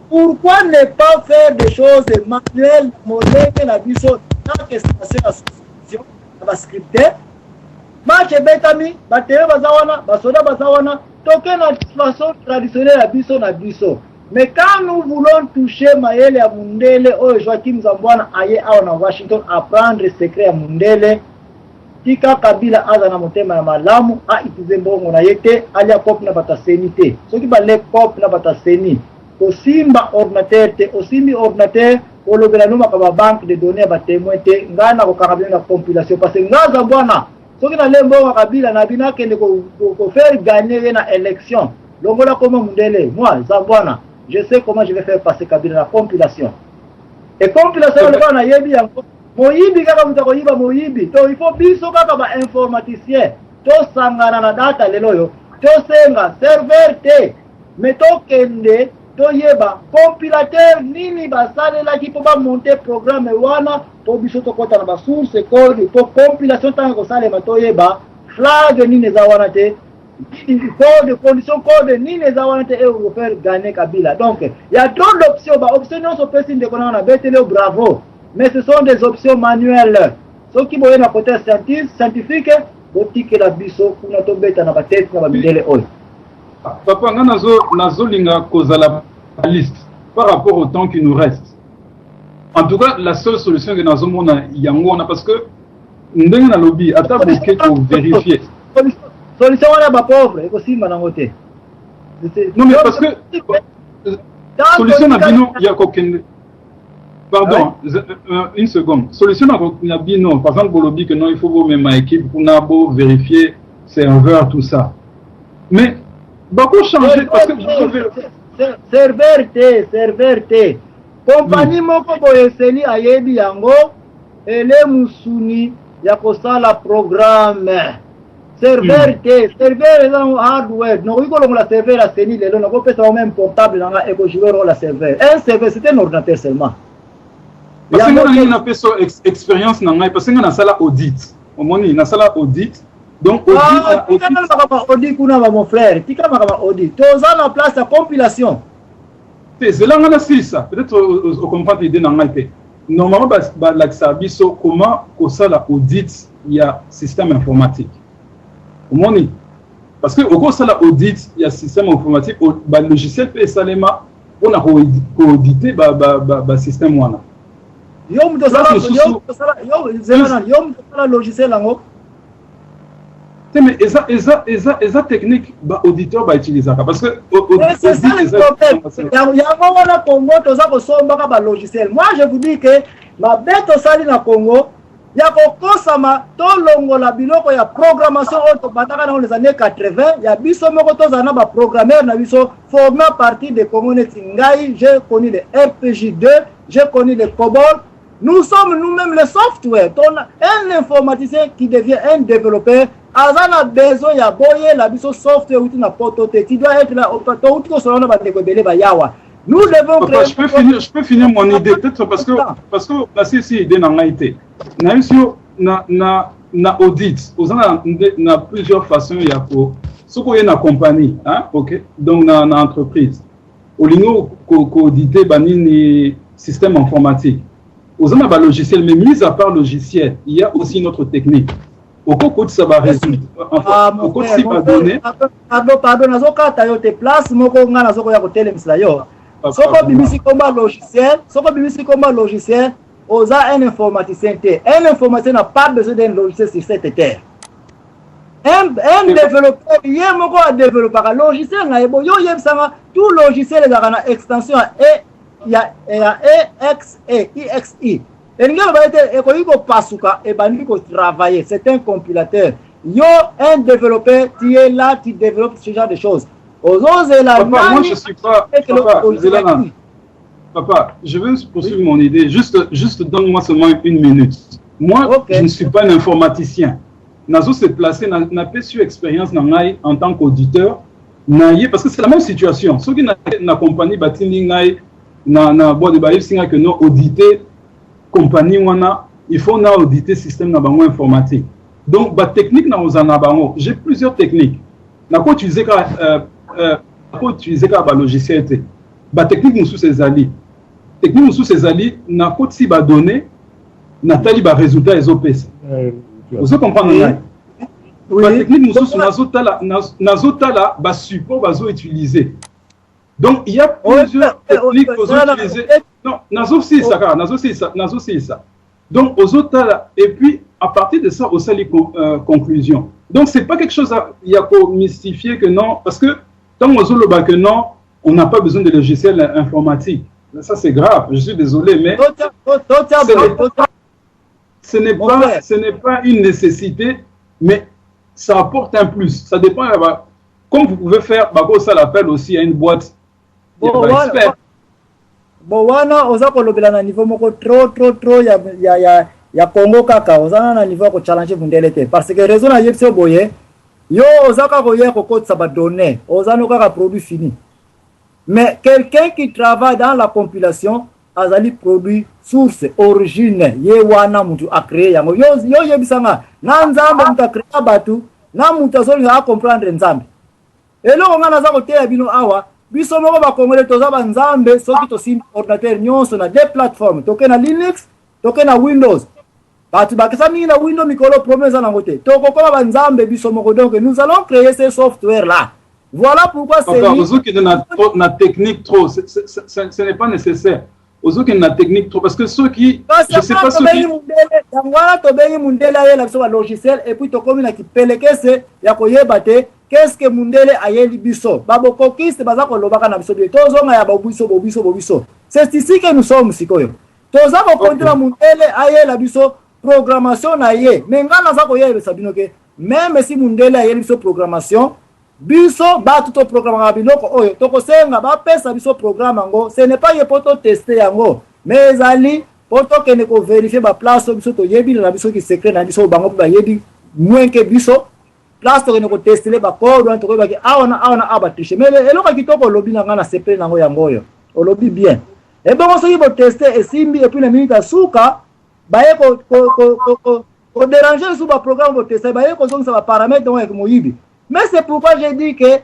Pourquoi ne pas faire des choses manuelles, modernes, la biso, tant que c'est la solution, va scripter. Match betami, battere bazawana, basoda bazawana, toke na façon traditionnelle la biso na biso. Mais quand nous voulons toucher Mayele à Mundele, oh Joachim Zambouana aye awa na Washington apprendre le secret à Mundele, tika Kabila aza na motema ya malamu, a itize mbongo na yete, alia pop na bataseni te. Soki ba le pop na bataseni, osimba ordinateur te, osimbi ordinateur, olobela numa kaba banque de données ba témoin te, ngana ko karabina na compilation parce que ngaza bwana. Soki na lembo wa Kabila na bina kende ko faire gagner na élection. Longola comment Mundele, moi Zambouana, je sais comment je vais faire passer Kabila la compilation. Et compilation le bana yebi yango. Moyibi kaka mutako yiba moyibi. To il faut biso kaka ba informaticien. To sangana na data lelo yo. To senga serveur te. Mais to kende to yeba compilateur nini basalela ki po ba monter programme wana po biso to kota na ba source code po compilation tango salema to yeba flag nini za wana te. Code, condition code, ni les avantages et vous faire gagner Kabila. Donc, il y a trop d'options. Options non sont possibles de connaître, on a bêté bravo. Mais ce sont des options manuelles. Ceux qui vont à côté scientifique, vous tiquez la biso, vous n'avez pas bêté dans la tête, vous n'avez pas bêté. Papa, nazo linga cause la liste par rapport au temps qui nous reste. En tout cas, la seule solution que nous avons, parce que nous avons un lobby, à table pour vérifier. Solution à la pauvre, et aussi madame Oté. Non mais parce que solution à bino, il y a coquin. Pardon, une seconde. Solution à bino, par exemple, Bolobi que non, il faut vous même ma équipe pour n'abo vérifier serveur tout ça. Mais beaucoup changer parce que serveur T. Compagnie moko boyeseli ayebi yango ele musuni ya kosala programme. Serveur T, serveur est un hardware. Nous rigolons la serveur à Sénil, nous avons fait même portable dans la éco-joueur la serveur. Un serveur, c'était un ordinateur seulement. Parce que nous avons fait son expérience, parce que nous avons fait l'audit. Au moment où nous avons fait l'audit, donc audit, mon frère, tu as audit. Tu as en place la compilation. C'est là qu'on a fait ça. Peut-être qu'on comprend l'idée dans la tête. Normalement, comment on fait l'audit, il y a système informatique. Parce que au cours de l'audit, il y a un système informatique, le logiciel peut salement on a audité le système. Mais esa technique auditeur va utiliser parce que c'est ça le problème. Il y a un Congo toza logiciel. Moi je vous dis que ma bête au sali na Congo il y a kokosama to longo la biloko ya programmation auto bataka dans les années 80 il y a biso moko tozana ba programmeur na biso formé à partir de communauté ngai j'ai connu le RPG2 j'ai connu le COBOL. Nous sommes nous-mêmes le software. Un informaticien qui devient un développeur, a besoin de boyer la biso software ou na potote. Tu dois être là au nous devons créer. Je peux finir mon idée peut-être parce que la CC idée n'a été. Na audit. Vous avez plusieurs façons il y a pour ce qu'on est na compagnie, hein, ok. Donc na entreprise. Au lingo auditer banini système informatique. Aux hommes à logiciel, mais mis à part logiciel, il y a aussi une autre technique. Au cours de ça va résoudre. Au cours de ça va donner. Pardon, nazoka tayo te place moko nga nazoko ya kotele misla yo. Soko bimisi komba logiciel, oza un informaticien te. Un informaticien n'a pas besoin d'un logiciel sur cette terre. Un développeur, il y a moko à développer un logiciel na ebo yo yebsanga tout logiciel est dans extension il y a EXE. Et c'est un compilateur. Yo, un développeur, tu es là, tu développes ce genre de choses. Papa, moi je suis pas. Papa, je veux poursuivre mon idée. Juste donne-moi seulement une minute. Moi, je ne suis pas un informaticien. Nazo s'est placé, n'a pas su expérience en tant qu'auditeur. Parce que c'est la même situation. Ceux qui n'ont compagnie bâtiment na boîte de bail singa que non auditer compagnie wana il faut na auditer système na bango informatique donc ba technique na ozana bango j'ai plusieurs techniques na ko utiliser peut utiliser comme un logiciel. La technique nous sous ces alliés. Technique nous sous ces alliés, n'a pas si bas donné, n'a pas les résultats des OPS. Vous comprenez? La technique nous sous nazotala, bas support, bas utiliser. Donc il y a plusieurs techniques que vous utilisez. Non, nazo c'est ça. Donc aux autres là, et puis à partir de ça, aussi les conclusions. Donc c'est pas quelque chose il y a qu'à mystifier que non, parce que tant aux autres que non, on n'a pas besoin de logiciels informatiques. Ça c'est grave. Je suis désolé, mais ce n'est pas une nécessité, mais ça apporte un plus. Ça dépend. Comme vous pouvez faire, ça l'appelle aussi à une boîte. Bon, wana oza kolobela na niveau moko trop ya Congo kaka oza na niveau ko challenge Mundele te parce que raison na yebso boye yo oza ka koye ko kotsa ba données oza no kaka produit fini mais quelqu'un qui travaille dans la compilation azali produit source origine ye wana mutu a créer yango yo yebisanga na nzambe mutu a créer batu na mutu azoli a comprendre nzambe elo ngana za ko te bino awa biso moko ba kongole toza ba nzambe soki to sim ordinateur nyonso na deux plateformes toke na Linux toke na Windows batu bakisa mingi na Windows mikolo promesa na ngote toko koma ba nzambe biso moko donc nous allons créer ces software là. Voilà pourquoi c'est na technique trop ce n'est pas nécessaire. Aux autres qui na technique trop parce que ceux qui je sais pas ceux qui voilà to bengi Mundele ayé la biso logiciel et puis to komi na ki pelekese ya koyeba te. Qu'est-ce que Mundele ayeli biso babo kokiste baza ko lobaka na biso tozo nga ya bobiso c'est ici que nous sommes sikoyo toza ko kontra Mundele ayela biso programmation na ye mais ngana za ko yeba sabino ke même si Mundele ayeli biso programmation biso ba tout programme biloko oyo to ko senga ba pesa biso programme ngo ce n'est pas ye poto tester yango mais ali poto ke ne ko vérifier ba place biso to yebi na biso ki secret na biso bango ba yebi moins que biso place to ko tester ba code to ko ba ki aona aba tricher mais eloko kitoko lobi na ngana sepele nango yango yo o lobi bien et bon so yibo tester et simbi et puis na minute asuka ba ye ko déranger sous ba programme ko tester ba ye ko zonga ba paramètres donc ko moyibi. Mais c'est pourquoi j'ai dit que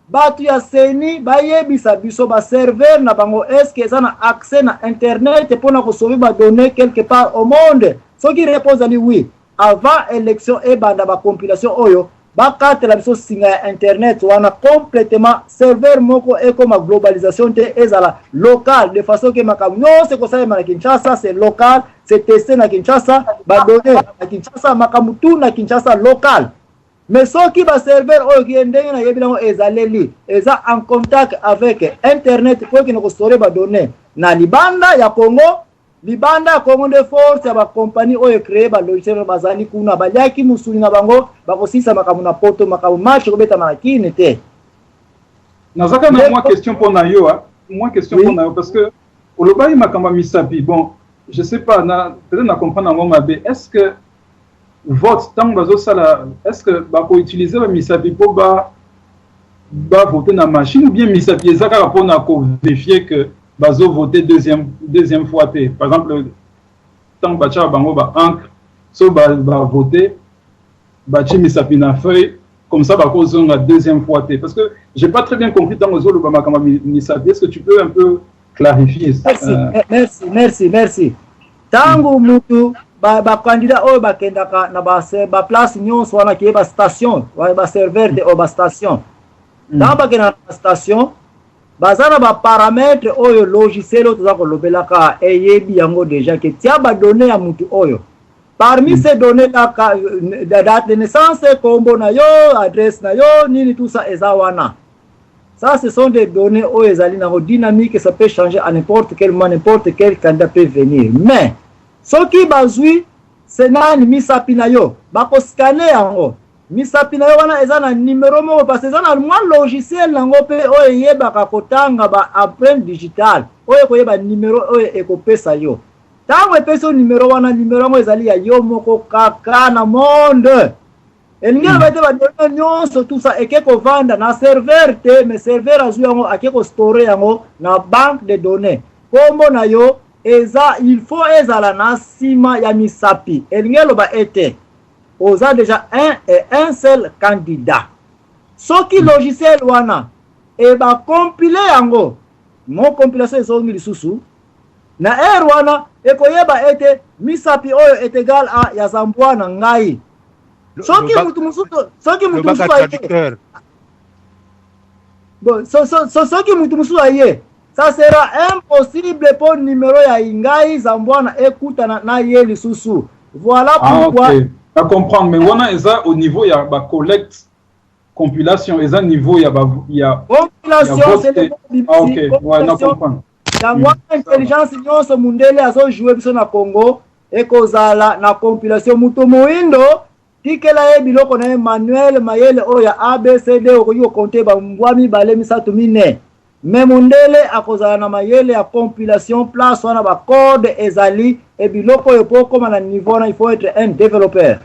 batu ya seni ba yebisa biso ba serveur na bango est-ce que ça na accès na internet pour na ko sauver ba données quelque part au monde. Ce qui répond à oui avant élection et banda ba compilation oyo ba carte la biso singa internet wana complètement serveur moko et comme globalisation te ezala local de façon que makamu non c'est comme ça na Kinshasa c'est local c'est testé na Kinshasa ba données na Kinshasa makamu tout na Kinshasa local. Mais ceux qui va servir au Guindé na yebilango ezaleli eza en contact avec internet pour que nous restaurer ba données na libanda ya Congo de force ya ba compagnie oyo créer ba logiciel bazali kuna baliaki musuni na bango bakosisa makamu na poto makamu marche kobeta makine te. Nazaka na moi question pour na yo moi question pour na yo parce que au lobai makamba misapi bon je sais pas na peut-être na comprendre ngoma be est-ce que vote tant bazo sala est-ce que ba ko utiliser ba misapi pour ba voter na machine ou bien misapi ezaka pour na ko vérifier que bazo voter deuxième fois té par exemple tant bacha bango ba encre so ba voter ba chi misapi na feuille comme ça ba ko zonga deuxième fois té parce que j'ai pas très bien compris tant ozo lo ba makamba misapi est-ce que tu peux un peu clarifier ça? Merci tango mutu ba candidat oyo ba kendaka na ba place nyonso wana ki ba station ba serveur de ba station dans ba kena station bazana ba paramètres oyo logiciel oyo toza ko lobelaka eyebi yango déjà que tia ba données ya mutu oyo parmi ces données là date de naissance kombo na yo adresse na yo nini tout ça ezawana ça ce sont des données oyo ezali na dynamique ça peut changer à n'importe quel moment n'importe quel candidat peut venir mais ce qui bazui c'est nani misapi na yo bako scanner yango misapi na yo wana eza na numéro moko parce que eza na mwa logiciel nango pe oyo yebaka kotanga ba empreinte digitale oyo koyeba numéro oyo ekopesa yo tango epesa numéro wana numéro yango ezali ya yo moko kaka na monde elingelo baite ba données nyonso tout ça ekeko vanda na serveur te mais serveur azu yango akeko store yango na banque de données kombo na yo eza il faut ezala na sima ya misapi elingelo ba ete oza déjà un seul candidat soki logiciel wana et ba compiler yango mon compilation ezongi lisusu na wana ekoyeba ete misapi oyo est égal à ya Zambwana ngai soki mutu mususu aye bon soki mutu mususu aye ça sera impossible pour numéro ya ngai Zambwana ekutana na ye lisusu. Voilà pourquoi à comprendre mais wana eza au niveau ya ba collecte compilation eza niveau ya compilation c'est OK ouais na comprendre dans intelligence nyonso mundele azo jouer biso na Congo ekozala na compilation muto moindo tikela ye biloko na Emmanuel Mayele oya ABCD okoyo compter ba mbwami bale misatu mine mais mundele akozala na mayele ya compilation place wana ba code ezali et biloko yo poko na niveau na il faut être un développeur.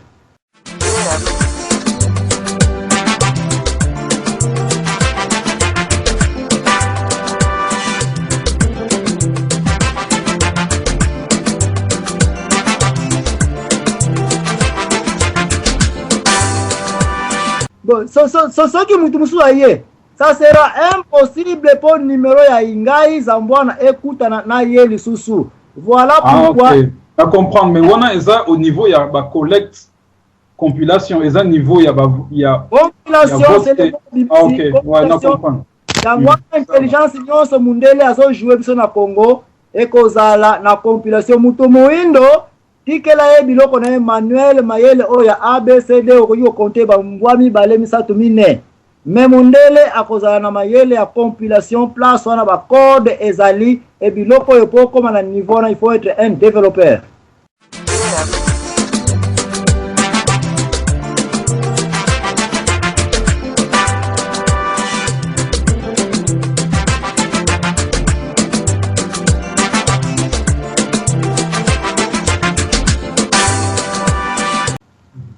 Bon, ce qui mutu musu aye, ça sera impossible pour numéro ya ngai Zambwana ekutana na ye lisusu. Voilà pourquoi à comprendre mais wana eza au niveau ya ba collecte compilation eza niveau ya compilation c'est OK ouais na comprendre dans intelligence nyonso mundele azo jouer biso na Congo ekozala na compilation muto moindo tikela ye biloko na Emmanuel Mayele oya ABCD okoyo compter ba mbwami bale misatu mine mais mundele akozala na mayele ya compilation place wana ba code ezali et biloko yo poko na niveau na il faut être un développeur.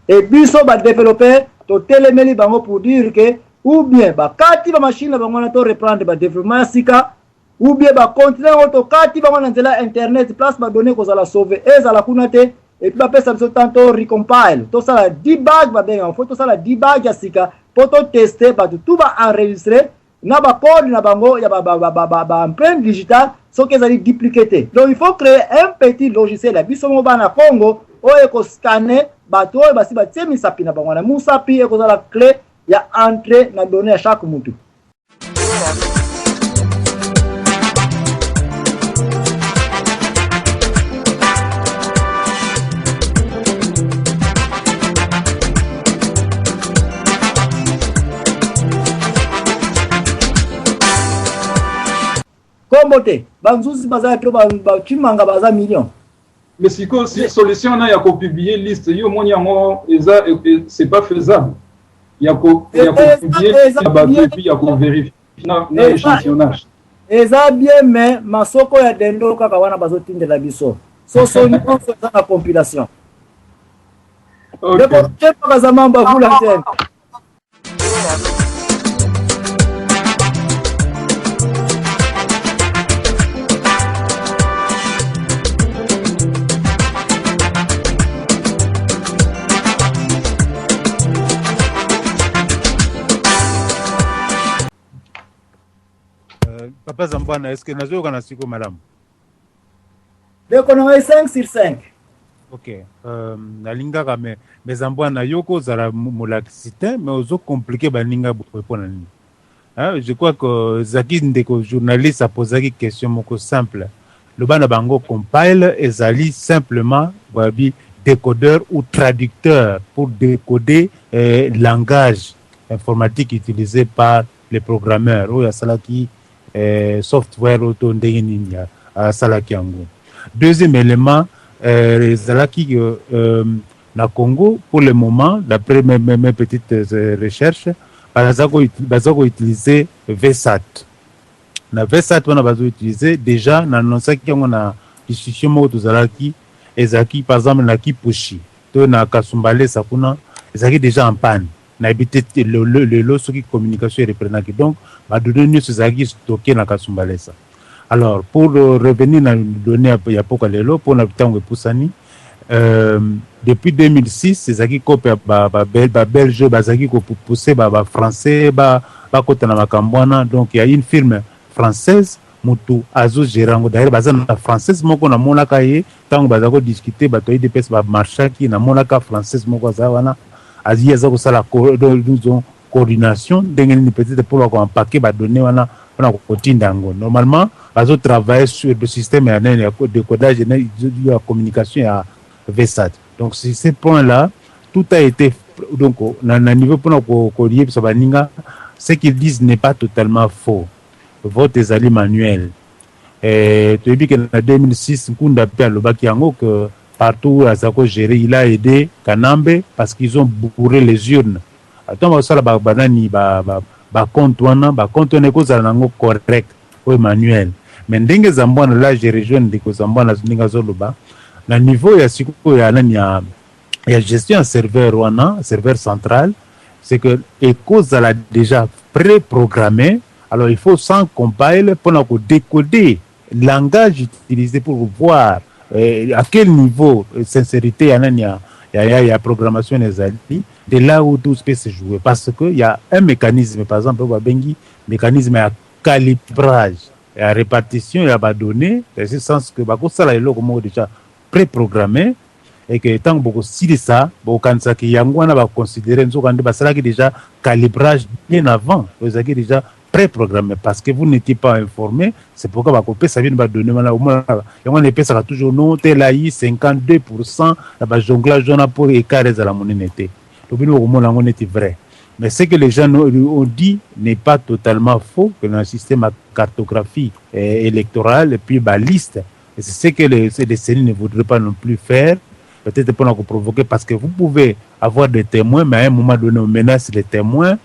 Et biso ba développeur to telemeli bango pour dire que ou bien ba kati ba machine bango na to reprendre ba développement sika ou bien ba continuer auto kati bango na nzela internet place ba donner ko za sauver ezala kuna te et puis ba pesa biso tanto recompile to sala debug ba benga faut to sala debug ya sika pour to tester ba tout ba enregistrer na ba code na bango ya ba empreinte digitale so que ezali dupliquer. Donc il faut créer un petit logiciel ya biso mo bana Congo oyo ko scanner bato oyo basi batie misapi na bango na musapi ekozala clé ya entrée na données à chaque mutu. Kombote banzuzi baza to ba chimanga baza million. Mais si solution na ya ko publier liste yo moni yango eza c'est pas faisable. Il y a publier et puis il y a vérifier na échantillonnage. Eza bien mais masoko ya dendo kaka wana bazotindela biso. So nyonso za na compilation. OK. Je pas za mamba vula tena. Papa Zambwana, est-ce que nous avons un siko madame? Donc on a 5 sur 5. Ok. Nalinga kame mais Zambwana yoko zara molakisite mais ozo compliqué baninga pour répondre nini. Je crois que Zaki ndeko journaliste a posé une question moko simple. Le bana bango compile ezali simplement babi décodeur ou traducteur pour décoder langage informatique utilisé par les programmeurs ou ya salaki software auto ndenge nini ya salaki yango. Deuxième élément salaki na Congo pour le moment d'après mes petites recherches bazako utiliser VSAT. Na VSAT on a besoin utiliser déjà na nonsaki yango na institution moko tozalaki ezaki par exemple na Kipushi to na Kasumbale sakuna ezaki déjà en panne. Na habité le losoki communication reprenaki donc ba donner news ezaki stocké na Kasumbale ça. Alors pour revenir na donner ya poka lelo pour na bitango epusani depuis 2006 c'est qui copie belge bazaki ko pousser français kota na makambwana. Donc il y a une firme française mutu azo gerango d'ailleurs bazana française moko na monaka ye tango bazako discuter bato IDPS ba marchaki na monaka française moko za wana azi aza ko sala coordination ndenge ni peut-être pour ko empaquer ba données wana on kotinda ngo. Normalement bazo travailler sur le système ya décodage et la communication à VSAT. Donc sur ces points là tout a été donc na niveau pour ko lier ça baninga. Ce qu'ils disent n'est pas totalement faux. Vote des alliés manuels. Et tu as dit qu'en 2006, Nkunda Pialobaki Yango, que partout à Zako géré, il a aidé Kanambe parce qu'ils ont bourré les urnes. Attends, ça la banani compte on cause correct ou manuel. Mais ndenge zambwana là j'ai rejoint ndeko zambwana ndinga zoloba. Na niveau ya siko ya nani ya gestion serveur wana, serveur central, c'est que les causes là déjà préprogrammées. Alors il faut sans compile pour décoder le langage utilisé pour voir à quel niveau de sincérité il y a programmation des alliés, de là où tout peut se jouer. Parce qu'il y a un mécanisme, par exemple, mécanisme à calibrage et à répartition, il y a des données, dans ce sens que ça là est déjà préprogrammé. Et que tant que si de ça, quand il y a un considérer déjà calibrage bien avant, vous avez déjà préprogrammé parce que vous n'étiez pas informé. C'est pourquoi va couper ça vient de donner au moins on est ça toujours non tel 52% la jonglage on a pour écart de la monnaie. Donc au moins on était vrai. Mais ce que les gens ont dit n'est pas totalement faux, que dans le système à cartographie électorale et puis liste. Et c'est ce que les CENI ne voudraient pas non plus faire. Peut-être pour nous provoquer parce que vous pouvez avoir des témoins, mais à un moment donné on menace les témoins.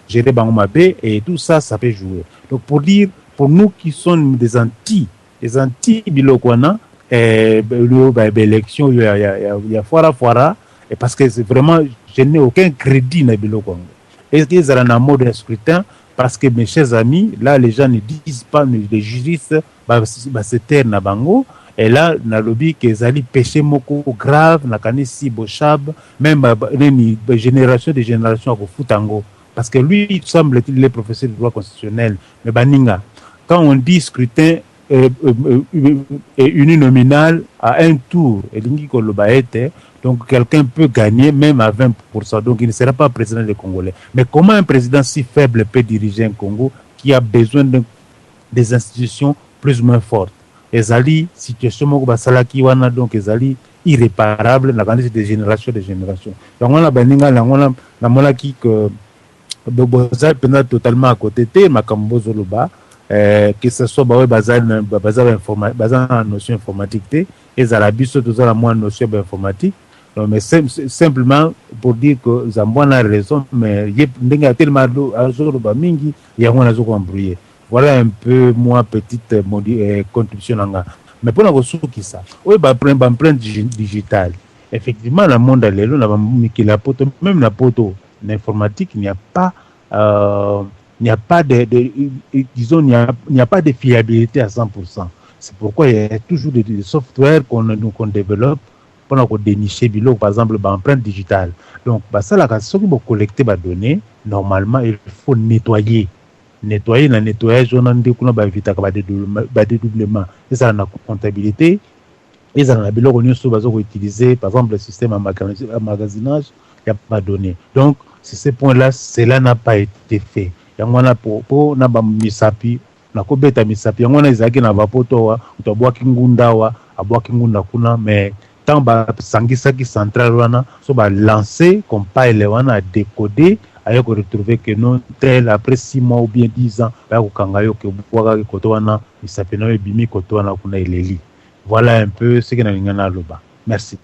Gérer Bangomabé et tout ça, ça peut jouer. Donc pour dire, pour nous qui sommes des anti-Bilokwana, l'élection, il y a foira, et parce que c'est vraiment, je n'ai aucun crédit dans Bilokwana. Est-ce qu'ils sont en mode scrutin? Parce que mes chers amis, là les gens ne disent pas, les juristes, se taire na bango. Et là, on a lobby que les alliés péché moko grave, na kanisi bochab, même génération de génération à Futango. Parce que lui, semble-t-il, il est professeur de droit constitutionnel. Mais Baninga, quand on dit scrutin uninominal à un tour, donc quelqu'un peut gagner même à 20%. Donc il ne sera pas président des Congolais. Mais comment un président si faible peut diriger un Congo qui a besoin des institutions plus ou moins fortes? Les alliés, situation donc les alliés irréparables, la grandeur de génération. Donc on a Baninga, on a qui que totalement à côté que ce soit bazar notion informatique et Zarabi surtout la moins notion informatique. Mais simplement pour dire que Zambouane a raison, mais il y a tellement mingi il y a embrouillé. Voilà un peu moi petite contribution. Mais pour la ressource qui ça, oui plein digital. Effectivement, le monde est là, même la poto. L'informatique, il n'y a pas de fiabilité à 100%. C'est pourquoi il y a toujours des softwares qu'on développe pour dénicher par exemple l'empreinte digitale. Donc ça là quand on collecter les données, normalement il faut nettoyer le nettoyage on a éviter dédoublement et ça la comptabilité et ça la biloko nyonso bazo utiliser par exemple le système à magasinage, il n'y a pas de données. Donc sur ces points-là, cela n'a pas été fait. Il y a pour na ba misapi, na ko beta misapi, il y a ezaki na ba poto wa, utabwa kingunda wa, abwa kingunda kuna, mais tant ba sangisaki central wana, so ba lancer compile wana décoder, ayo ko retrouver que non tel après 6 mois ou bien 10 ans, ba ko kangayo que bwa ka koto wana, misapi na bimi koto wana kuna eleli. Voilà un peu ce que na ngana loba. Merci.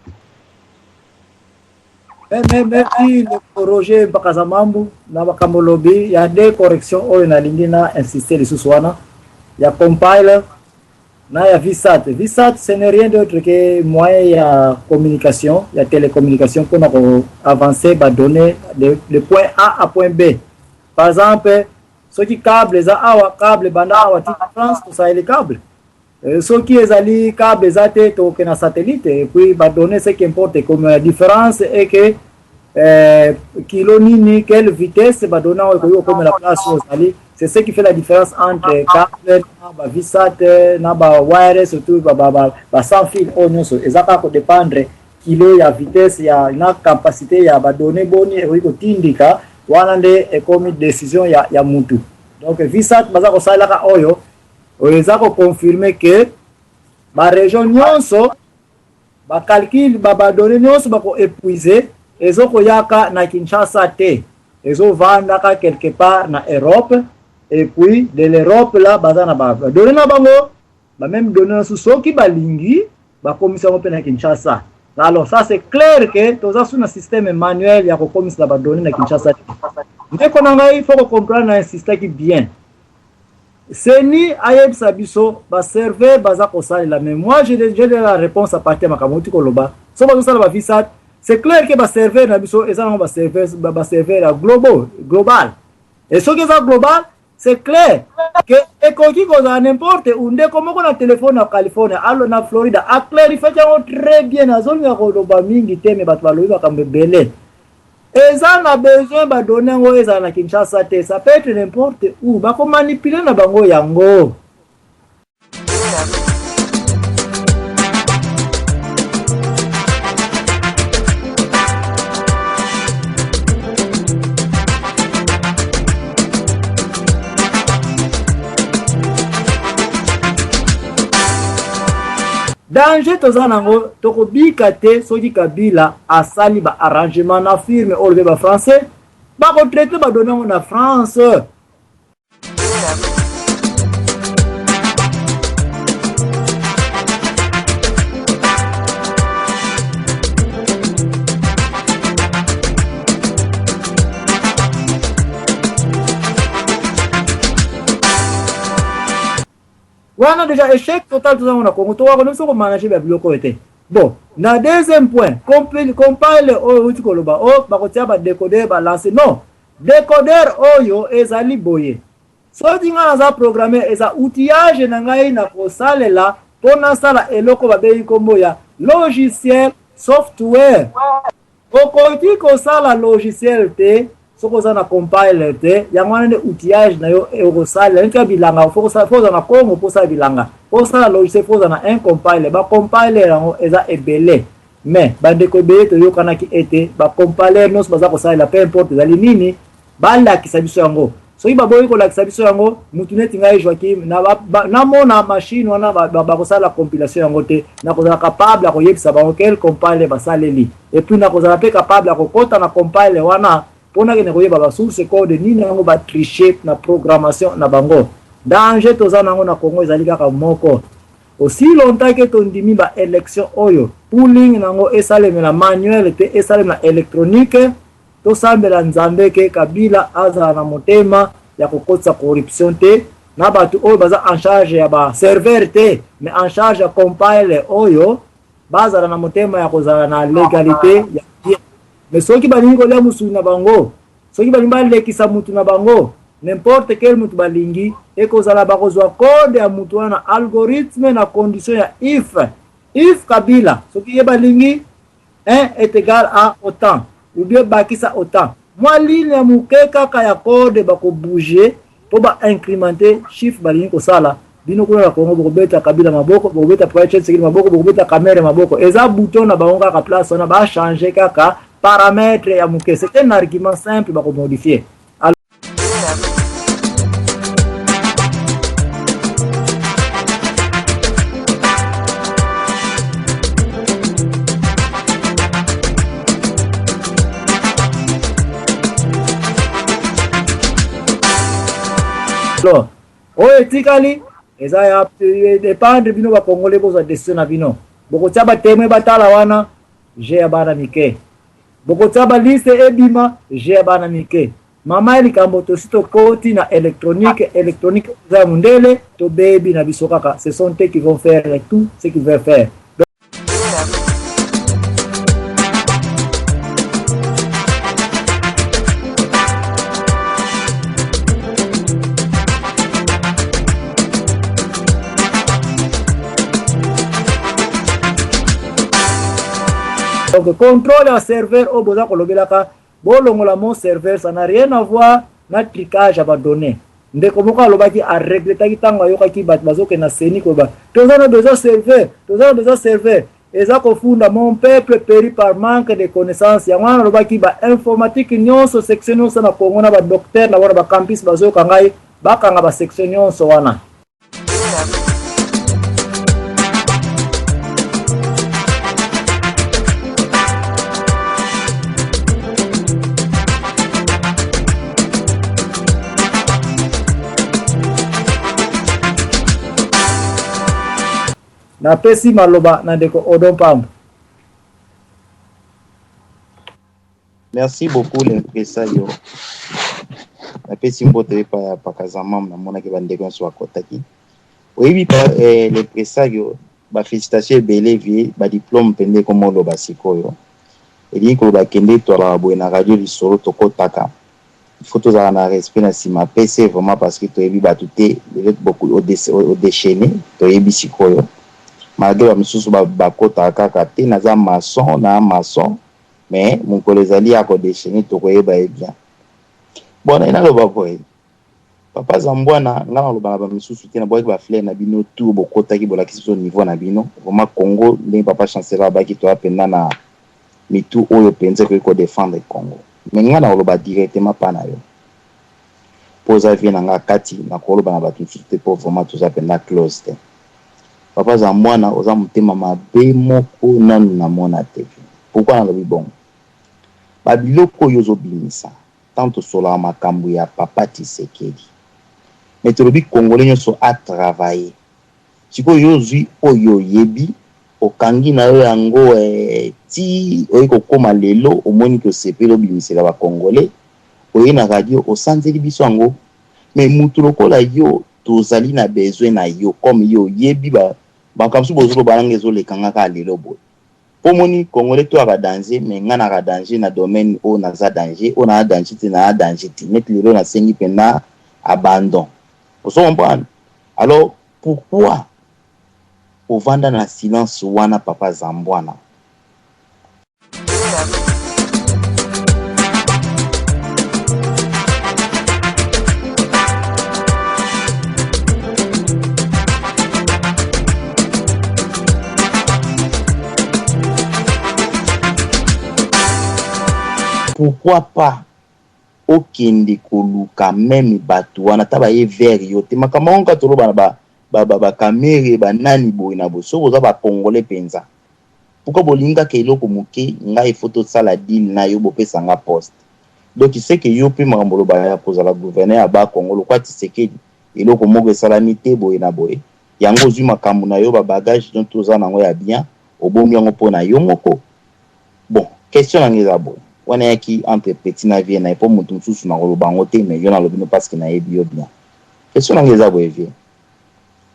Merci le Roger Bakazamambu na Bakamolobi. Il y a des corrections où on a insisté dessus soana. Il y a compiler, il y a VSAT. VSAT, ce n'est rien d'autre que moyen de communication, il y a télécommunication pour avancer, donner de point A à point B. Par exemple, ceux qui câbles, les câbles, France, tout ça, les câbles. Ce qui est allé câble zate toke na satellite et puis ba donner ce qui importe comme la différence est que kilo nini quelle vitesse ba donner comme la place aux allés, c'est ce qui fait la différence entre câble ba visate na ba wireless surtout ba sans fil onyo so ezaka ko dépendre kilo ya vitesse ya na capacité ya ba donner boni et ko tindika wana nde comme décision ya mutu. Donc visate baza ko sala ka oyo oza ko confirmer que ba région nyonso ba calcul ba donner nyonso ba ko épuiser ezo ko yaka na Kinshasa te ezo vanda ka quelque part na Europe et puis de l'Europe là bazana ba donner na bango ba même donner sous soki balingi ba commission pe na Kinshasa. Alors ça c'est clair que toza sous un système manuel ya ko commission ba donner na Kinshasa. Mais qu'on a il faut comprendre un système qui bien. Seni ayeb sabiso ba serveur baza ko sala mais moi j'ai la réponse à partir makamoti koloba so bazo sala ba visat c'est clair que ba serveur na biso eza ba serveur global et ce que ça global c'est clair que ekoki ko za n'importe où nde comme ko na téléphone na Californie allo na Florida a clarifié très bien na zone ya koloba mingi teme bat baloyi ba kambebele. Eza na besoin ba donner ngo eza na Kinshasa te, ça peut être n'importe où ba ko manipuler na bango yango. Danger toza nango toko bika te soki Kabila asali ba arrangement na firme olbe ba français ba ko traiter ba donner na France. Wana déjà échec total tout ça on a Congo to wa kono so ko manager ba biloko ete. Bon, na deuxième point, compile o uti koloba o ba ko tia ba décodeur ba lancer non. Décodeur oyo ezali boye. So dinga za programmer eza outillage na ngai na ko salela pona sala eloko ba bei kombo ya logiciel software. Okoti ko sala logiciel te soko za na compiler te yangwana ne outillage na yo eurosala nka bilanga foza na Congo posa bilanga posa logiciel foza na un compiler ba compiler yango eza ebele mais ba ndeko to yo kanaki ete ba compiler nos baza ko sala peu importe zali nini bala kisabiso yango so iba boyi ko la kisabiso yango mutu neti ngai Joaquim na mona machine wana ba ko sala compilation yango te na ko za capable ko yebisa ba quel compiler ba saleli et puis na ko za pe capable ko kota na compiler wana pona ke ne koyeba ba source code nini yango ba tricher na programmation na bango. Danger toza nango na Congo ezali kaka moko. Aussi longtemps que tondimi ba élection oyo pooling nango esalemela manuel te esalemela électronique to sambela nzambe ke Kabila aza na motema ya kokotsa corruption te na batu oyo baza en charge ya ba serveur te mais en charge ya compiler oyo baza na motema ya kozala na légalité ya mais soki balingi kolia musu na bango soki balingi balekisa mutu na bango n'importe quel mutu balingi ekozala bakozwa code ya mutu wana algorithme na condition ya if Kabila soki ye balingi 1 est égal à autant ou bien bakisa autant moi ligne ya muke kaka ya code bako bouger po ba incrémenter chiffre balingi kosala bino kuna na Congo bokobeta Kabila maboko bokobeta projet sekili maboko bokobeta camera maboko eza bouton na bango kaka place wana ba changer kaka paramètre ya muke. C'est un argument simple ba ko modifier. Alors, etikali eza ya dépendre bino ba congolais boza décision na bino. Boko taba temwe batala wana je ya bana mike. Boko taba liste ebima je bana mike. Mama likambo to sito koti na électronique za mundele to baby na bisokaka. Ce sont eux qui vont faire tout ce qu'ils veulent faire. Donc, contrôle un serveur au besoin kolobelaka, bolongola mon serveur, ça n'a rien à voir na tricage à donner. Ndeko moko alobaki a regretaki tango ayokaki bato bazoke na seni koba. Tozana besoin serveur. Eza kofunda mon peuple périt par manque de connaissances. Yango alobaki ba informatique nyonso section nyonso na Congo na ba docteur na wana ba campus bazoka ngai bakanga ba section nyonso wana. Na pesi maloba na ndeko Odompambo. Merci beaucoup l'impresario. Na pesi mbote pa kazamam na mona ke bandeko so akotaki. Oui l'impresario ba félicitations belé vie ba diplôme pende comme loba sikoyo. Eli ko ba kende to la bo na radio lisoro to kotaka. Il faut toujours en respect na sima PC vraiment parce que to ebi ba tuté beaucoup au déchaîné to ebi sikoyo. Malgré misusu bakota kaka te naza maçon na maçon mais mon kolezali a ko déchaîner to ko yeba bien bon ina loba boy papa zambwana ngana loba ba misusu te na boy ba fleur na bino tout bokota ki bolakisi so niveau na bino vraiment Congo ndenge papa chancelier ba ki to apenda na mitu oyo penze ko défendre Congo mais ngana loba directement pa na yo poza vie na nga kati na ko loba na ba tout te pour vraiment tout apenda close te. Papa Zambwana oza mutema mabe moko nanu na mona te. Pourquoi na lobi bon? Ba biloko yozo bimisa. Tanto sola makambu ya papa Tshisekedi. Mais to lobi congolais nyoso a travailler. Siko yozui oyo yebi okangi na yo yango ti oyiko koma lelo omoni ko sepelo bimisela ba congolais. Oye na radio osanzeli biso yango. Mais mutu lokola yo tozali na besoin na yo comme yo yebi ba kamsu bozolo balange zo lekanga ka lelo boy pomoni congolais to aka danger mais ngana ka danger na domaine o na za danger o na danger ti na danger ti net lelo na sengi pena abandon oso comprendre. Alors pourquoi au vanda na silence wana papa Zambwana? Pourquoi pas okende koluka même bato wana taba ye vers yo te makama onka tolo ba kamere ba nani boy na bo so boza ba congolais penza pourquoi bolinga ke eloko muke nga photo sala deal na yo bopesa nga poste donc il sait que yo pe makambolo ba ya poza la gouverneur ba Congo kwa Tshisekedi eloko moko salami te boy na boy yango zui makambu na yo ba bagage donc toza nango ya bien obomi yango pona yo moko. Bon question na ngeza boy wana yaki entre petit na vie na ipo mutu msusu na kolobango te mais yo na lobino parce que na yebi yo bien question na ngeza boy vie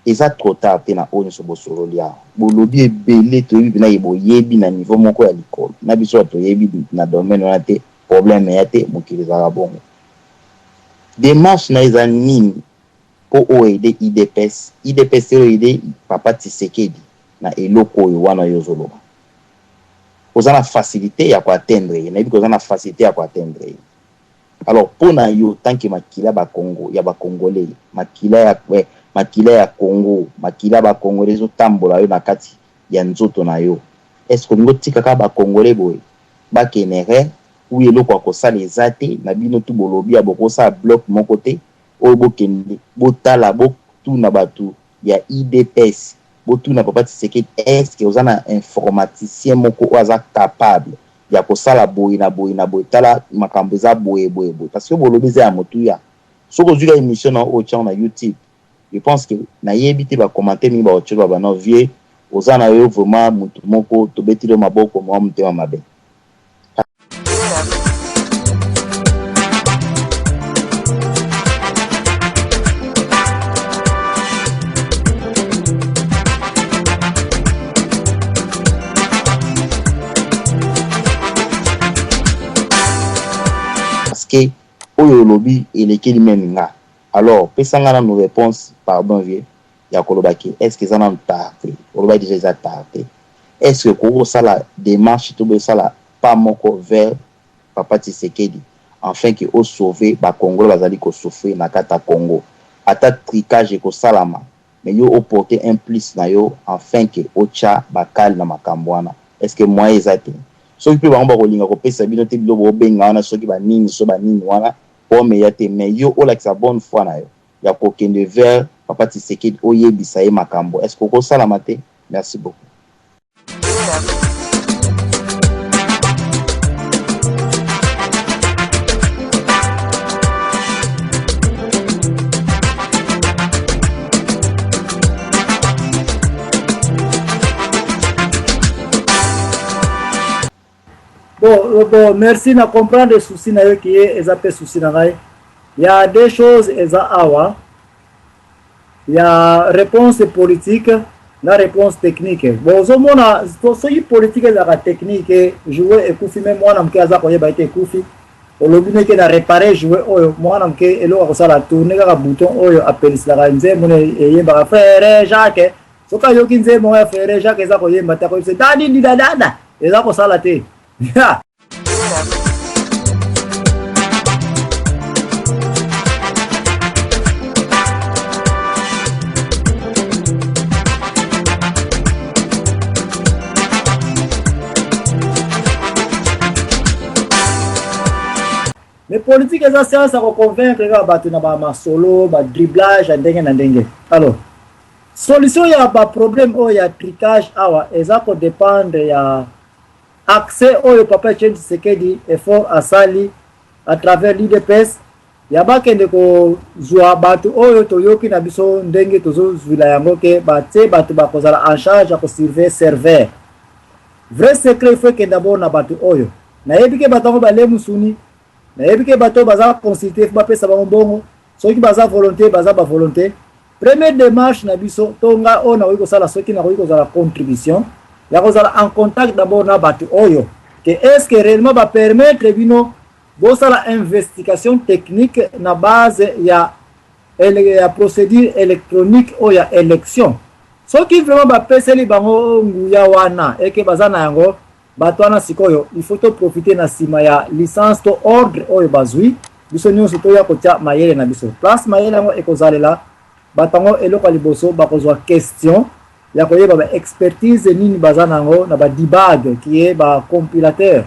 eza trop tard te na oni so bosolo lia bolobi ebele to yebi na yebo yebi na niveau moko ya likolo na biso to yebi na domaine wana te problème ya te mokiliza bongo démarche na eza nini po oede IDPS oede papa Tshisekedi na eloko oyo wana yo zoloba ozana facilité ya ko atteindre na biko ozana facilité ya ko atteindre. Alors pona yo tant que makila ba Congo ya ba congolais makila ya Congo makila ba congolais zo tambola yo na kati ya nzoto na yo est-ce que ngo tika ka ba congolais boy ba kenere ou eloko ko sala ezate na bino tu bolobi ya boko sa bloc mon côté o bokende botala bo tu na batu ya IDPS botu na papa Tshisekedi est-ce que ozana informaticien moko oza capable ya kosala boy na boy tala makambo za boy parce que bolobeza ya motu ya soko zuka émission na o na YouTube je pense que na yebite ba commenter mi ba otcho ba no vie ozana yo vraiment mutu moko to betilo maboko mo mutema mabe. Que oyo lobby elekeli même nga alors pesanga na nos réponses pardon vieux ya kolobaki est-ce que ça n'a tardé oloba déjà ça tardé est-ce que ça la démarche tout ça la pas moko vers Papa Tshisekedi afin que au sauver ba Congo bazali ko souffrir na kata Congo ata tricage ko salama mais yo au porter un plus na yo afin que ocha bakal na makambwana est-ce que moi exactement so ki ba ko linga ko pesa bino te bilo bo benga na so ki ba nini wana po me yate mais yo o la sa bonne foi na yo ya ko kende vers Papa Tshisekedi oyebisa ye makambo est-ce que ko salama te merci beaucoup. Bon, merci de comprendre les soucis qui est les soucis. Il y a deux choses awa. Il y a réponse politique, la réponse technique. Bon, ce moment c'est politique et la technique jouer et koufi même moi n'amke aza koye baite koufi. Au lobby que na réparer jouer oyo moi n'amke elo ko sala tourner ka bouton oyo appelle la nze mon eye ba frère Jacques. Soka yo kinze mon frère Jacques eza koye mata ko se dadi di dada. Eza ko sala te. Yeah. Mais politique est ça ça convaincre les gars battre na ba solo ba dribblage ndenge na ndenge. Alors solution ya ba problème o ya tricage awa ezako dépendre ya accès au Papa Tshisekedi effort asali à travers l'IDPS yabakende ko zwa batu oyo toyoki na biso ndenge tozo zwila yango ke bate batu bakozala en charge ko surveiller serveur vrai secret faut que d'abord na batu oyo na yebike batango bale musuni na yebike bato baza consulter ba pesa ba mbongo soki baza volonté baza ba volonté première démarche na biso tonga ona ko sala soki na ko sala contribution ya kozala en contact d'abord na batu oyo que est-ce que réellement va permettre bino bo sala investigation technique na base ya procédure électronique ou ya élection ce qui vraiment va peseli bango nguya wana et que bazana yango batu wana sikoyo il faut to profiter na sima ya licence to ordre oyo bazui biso nyonso to ya kotia mayele na biso place mayele yango ekozalela batango eloko liboso bakozwa question ya koyeba ba expertise nini bazanango na ba debug qui est ba compilateur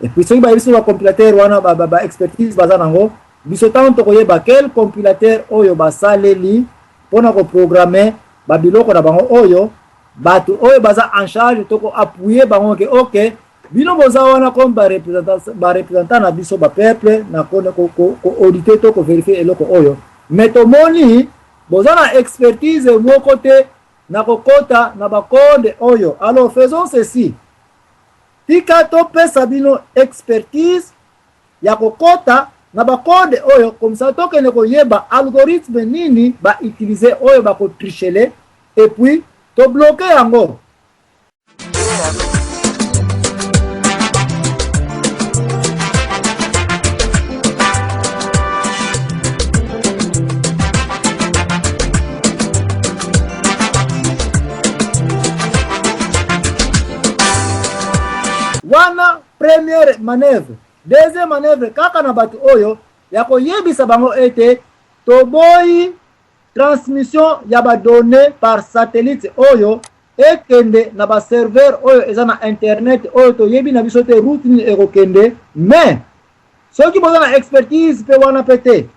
et puis soki ba biso ba compilateur wana ba expertise bazanango biso tanto koyeba quel compilateur oyo basaleli pona ko programmer ba biloko na bango oyo batu oyo baza en charge to ko appuyer bango ke OK bino boza wana comme ba représentant na biso ba peuple na ko auditer to ko vérifier eloko oyo mais to moni boza na expertise mo côté na kokota na bakode oyo. Alors faisons ceci. Tika to pesa bino expertise ya kokota na bakode oyo comme ça to kene koyeba algorithme nini ba utiliser oyo ba ko tricher et puis to bloquer yango. Wana première manœuvre, deuxième manœuvre kaka na batu oyo ya koyebisa bango ete toboyi transmission ya ba données par satellite oyo ekende na ba serveur oyo eza na internet oyo toyebi na biso te route ni ekokende mais soki boza na expertise pe wana pete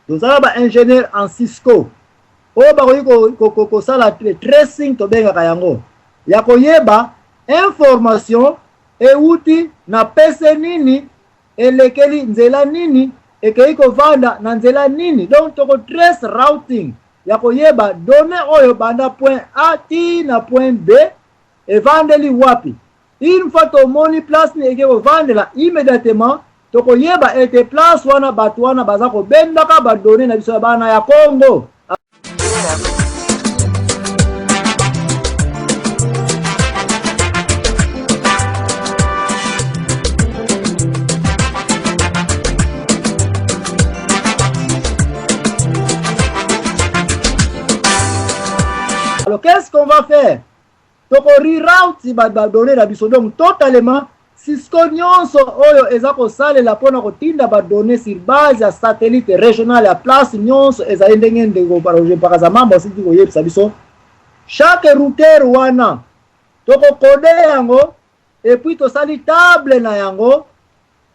tozala ba ingénieur en Cisco oyo bakoyi kosala tracing tobengaka yango ya koyeba information euti na pese nini elekeli nzela nini ekei kovanda na nzela nini donc toko trace routing ya koyeba données oyo banda point A ti na point B evandeli wapi une fois tomoni place ni eke kovandela immédiatement toko yeba ete place wana batu wana baza kobendaka ba données na biso ya bana ya Congo. Alors qu'est-ce qu'on va faire? toko reroute ba donner na biso donc totalement Cisco nyonso oyo eza kosalela mpona kotinda ba donner sur base ya satellite régional ya place nyonso ezali ndenge ndeko mpaka mambo asiti koyebisa biso chaque routeur wana toko kode yango et puis tosali table na yango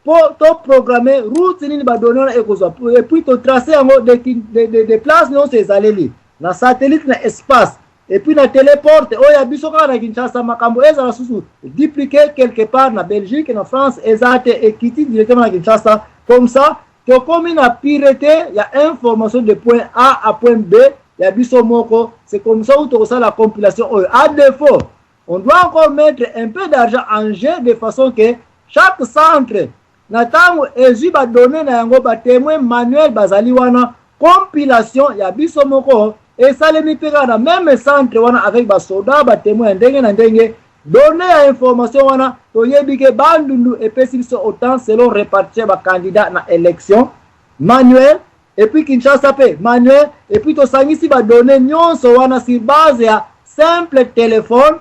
pour to programmer route nini ba donner na ekozwa et puis to tracer yango de place nyonso ezaleli na satellite na espace et puis na téléporte oya biso kaka na Kinshasa makambo ezala susu dupliquer quelque part na Belgique na France ezate ekiti directement na Kinshasa comme ça to komi na pireté ya information de point A à point B ya biso moko c'est comme ça où to ça la compilation à défaut on doit encore mettre un peu d'argent en jeu de façon que chaque centre na tango ezu ba donner na yango ba témoin manuel bazali wana compilation ya biso moko et ça les mitera na même centre wana avec ba soda ba témoin ndenge na ndenge donner à information wana to yebike bandundu et pesibiso autant selon répartir ba candidat na élection manuel et puis Kinshasa pe manuel et puis to sangisi ba donner nyonso wana sur base ya simple téléphone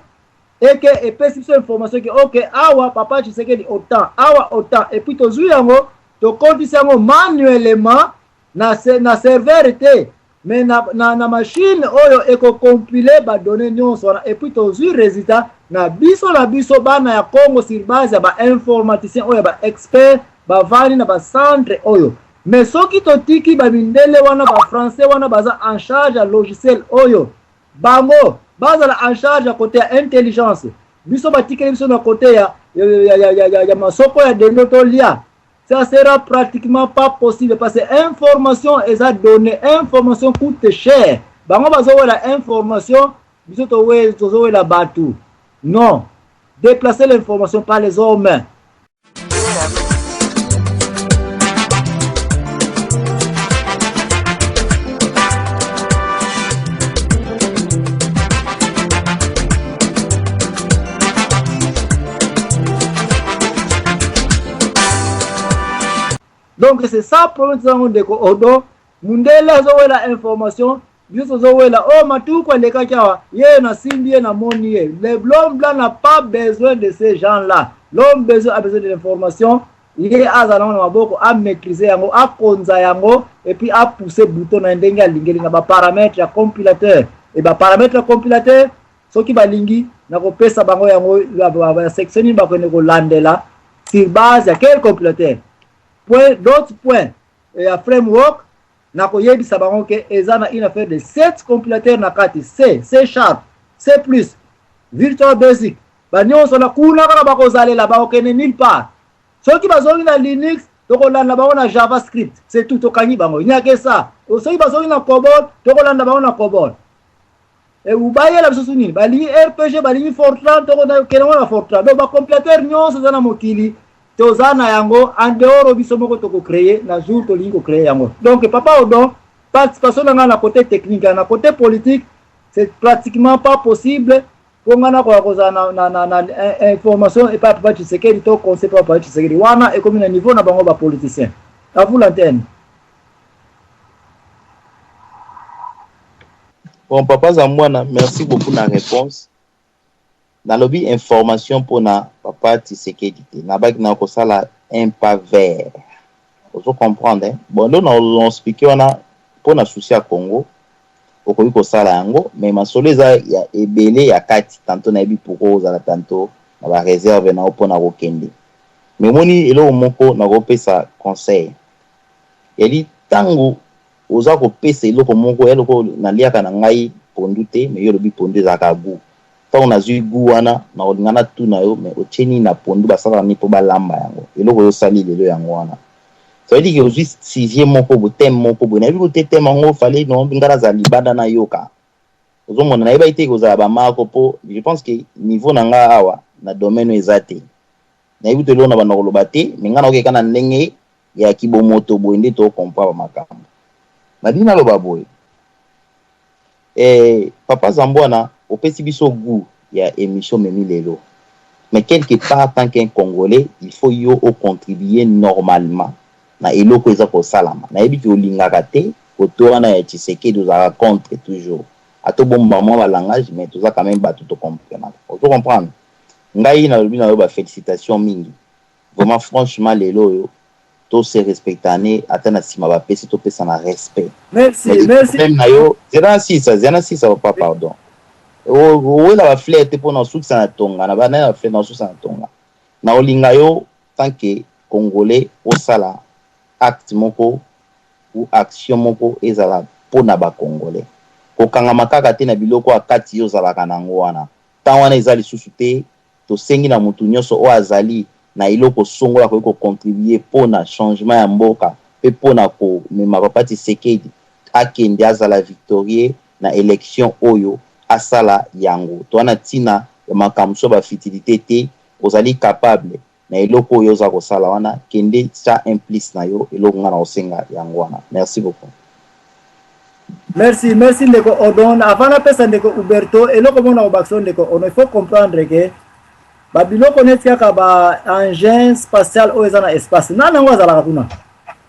et que et pesibiso information que OK awa papa tu sais que autant awa autant et puis to zui yango to compte yango manuellement na serveur était mais na machine oyo eko compiler ba données nyonso et puis tozui résultat na biso bana ya Congo sur base ya ba informaticien oyo ba expert ba vani na ba centre oyo mais soki totiki ba mindele wana ba français wana baza en charge ya logiciel oyo bango baza la en charge ya côté ya intelligence biso batikeli biso na côté ya masoko ya denotolia ça sera pratiquement pas possible parce que information est à donner, information coûte cher. Bango bazo la information, biso to la batu. Non, déplacer l'information par les hommes. Donc c'est ça le problème de Odo. Mundela zowe la information, biso zowe la oh matuko le kachawa, ye na simbi na moni ye. L'homme blanc n'a pas besoin de ces gens-là. L'homme a besoin de l'information. Il est à maboko à maîtriser yango, à konza yango et puis à pousser bouton na ndenge lingeli na ba paramètres ya compilateur. Et ba paramètres compilateur soki ba lingi na ko pesa bango yango ba section ba ko ne ko landela sur base ya quel compilateur. D'autres points et à framework na koyebisa bango ke eza na une affaire de 7 compilateurs na kati C Sharp, C+, Virtual Basic ba nyonso na kuna kaka bakozalela bakokende nulle part soki bazongi na Linux tokolanda bango na JavaScript c'est tout tokangi bango il n'y a que ça soki bazongi na COBOL tokolanda bango na COBOL et ubayela biso nini balingi RPG balingi Fortran tokolanda na Fortran donc ba compilateur nyonso za na mokili tozana yango en dehors biso moko toko créer na jour to lingo créer yango donc papa Odo participation na côté technique na côté politique c'est pratiquement pas possible pour ngana ko kozana na information et pas tu sais que to concept pas tu sais que wana et comme na niveau na bango ba politicien à vous l'antenne. Bon papa Zamwana, merci beaucoup na réponse. Dans le but information pour na papa Tshisekedi na bak na ko sala un pas vers vous comprendre bon là on expliquer on a pour na souci à Congo okoki ko sala yango mais masolo eza ya ebele ya kati tantôt na bi pour za tantôt na ba réserve na opona ko kende mais moni elo moko na ko pesa conseil eli tango oza ko pesa eloko moko eloko na liaka na ngai pondute mais yo lobi pondu za kabu tant on a eu gouana na olingana tu na yo mais ocheni na pondu basala ni po balamba yango eloko yo sali lelo yango wana ça veut dire que juste sixième moko bo thème moko bo na bi ko thème ngo fallait non ngara za libanda na yoka ozo mona na iba ite ko za ba mako po je pense que niveau na nga awa na domaine ezate na ibu telo na bana ko lobate ngana oke kana ndenge ya kibomoto bo ende to comprendre makambo madina lo baboy papa Zambwana opesi biso goût ya émission memi lelo mais quelque part tant qu'un Congolais il faut yo au contribuer normalement na eloko eza ko salama na yebi ki olingaka te koto wana ya Tshisekedi za contre toujours à tout bon moment le langage mais tout ça quand même bah tout comprendre. Faut comprendre. Ngai na lobi na ba félicitations mingi. Vraiment franchement les loyo tous se respectaner atteindre si ma ba pesi to pesa na respect. Merci merci. Même na yo 06 pas pardon. O la ba flerte pour na sous ça tonga na ba na flerte na sous ça tonga. Na olinga yo tant que congolais au sala acte moko ou action moko ezala pona ba congolais ko kangama kaka te na biloko akati yo zalaka nango wana tan wana ezali susu te to sengi na mutu nyonso o azali na iloko songola ko contribuer pona changement ya mboka pe pona ko mema Papa Tshisekedi akende azala victorieux na élection oyo asala yango to wana tina ya makamso ba fitilité te ozali capable na eloko oyo za kosala wana kende sa implice na yo eloko ngana osenga yango wana. Merci beaucoup. Merci ndeko Odon. Avant la pesa ndeko Huberto eloko mona obakson ndeko on il faut comprendre que babiloko netia ka ba engin spatial oyo za na espace nana ngo azala kuna